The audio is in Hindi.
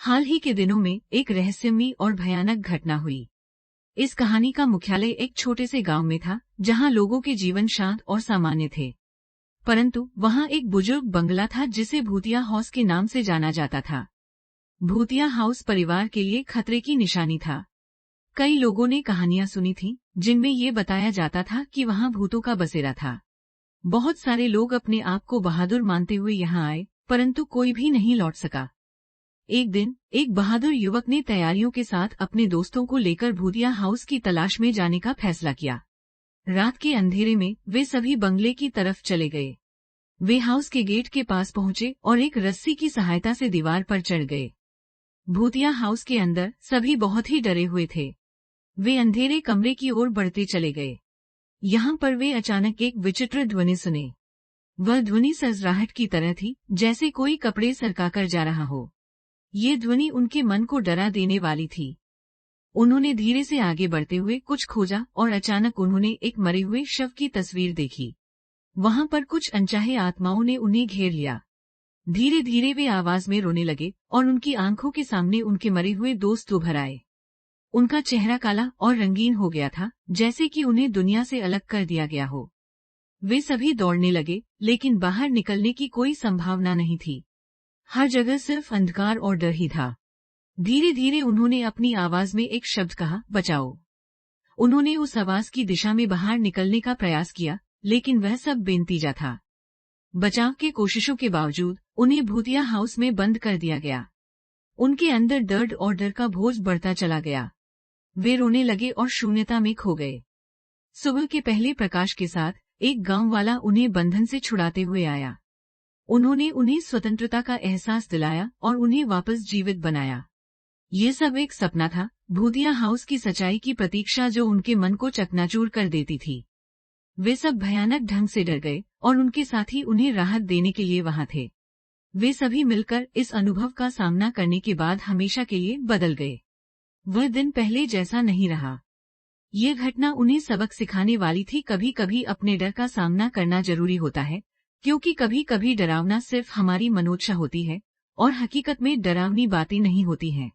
हाल ही के दिनों में एक रहस्यमयी और भयानक घटना हुई। इस कहानी का मुख्यालय एक छोटे से गांव में था, जहां लोगों के जीवन शांत और सामान्य थे। परंतु वहां एक बुजुर्ग बंगला था जिसे भूतिया हाउस के नाम से जाना जाता था। भूतिया हाउस परिवार के लिए खतरे की निशानी था। कई लोगों ने कहानियां सुनी थीं, जिनमें ये बताया जाता था कि वहां भूतों का बसेरा था। बहुत सारे लोग अपने आप को बहादुर मानते हुए यहाँ आए, परंतु कोई भी नहीं लौट सका। एक दिन एक बहादुर युवक ने तैयारियों के साथ अपने दोस्तों को लेकर भूतिया हाउस की तलाश में जाने का फैसला किया। रात के अंधेरे में वे सभी बंगले की तरफ चले गए। वे हाउस के गेट के पास पहुंचे और एक रस्सी की सहायता से दीवार पर चढ़ गए। भूतिया हाउस के अंदर सभी बहुत ही डरे हुए थे। वे अंधेरे कमरे की ओर बढ़ते चले गए। यहाँ पर वे अचानक एक विचित्र ध्वनि सुने। वह ध्वनि सरसराहट की तरह थी, जैसे कोई कपड़े सरकाकर जा रहा हो। ये ध्वनि उनके मन को डरा देने वाली थी। उन्होंने धीरे से आगे बढ़ते हुए कुछ खोजा और अचानक उन्होंने एक मरे हुए शव की तस्वीर देखी। वहां पर कुछ अनचाहे आत्माओं ने उन्हें घेर लिया। धीरे धीरे वे आवाज में रोने लगे और उनकी आंखों के सामने उनके मरे हुए दोस्त उभर आए। उनका चेहरा काला और रंगीन हो गया था, जैसे कि उन्हें दुनिया से अलग कर दिया गया हो। वे सभी दौड़ने लगे, लेकिन बाहर निकलने की कोई संभावना नहीं थी। हर जगह सिर्फ अंधकार और डर ही था। धीरे धीरे उन्होंने अपनी आवाज में एक शब्द कहा, बचाओ। उन्होंने उस आवाज की दिशा में बाहर निकलने का प्रयास किया, लेकिन वह सब बेनतीजा था। बचाव की कोशिशों के बावजूद उन्हें भूतिया हाउस में बंद कर दिया गया। उनके अंदर दर्द और डर का बोझ बढ़ता चला गया। वे रोने लगे और शून्यता में खो गए। सुबह के पहले प्रकाश के साथ एक गांव वाला उन्हें बंधन से छुड़ाते हुए आया। उन्होंने उन्हें स्वतंत्रता का एहसास दिलाया और उन्हें वापस जीवित बनाया। ये सब एक सपना था, भूतिया हाउस की सच्चाई की प्रतीक्षा जो उनके मन को चकनाचूर कर देती थी। वे सब भयानक ढंग से डर गए और उनके साथी उन्हें राहत देने के लिए वहां थे। वे सभी मिलकर इस अनुभव का सामना करने के बाद हमेशा के लिए बदल गए। वह दिन पहले जैसा नहीं रहा। ये घटना उन्हें सबक सिखाने वाली थी। कभी कभी अपने डर का सामना करना जरूरी होता है, क्योंकि कभी कभी डरावना सिर्फ हमारी मनोदशा होती है और हकीकत में डरावनी बातें नहीं होती हैं।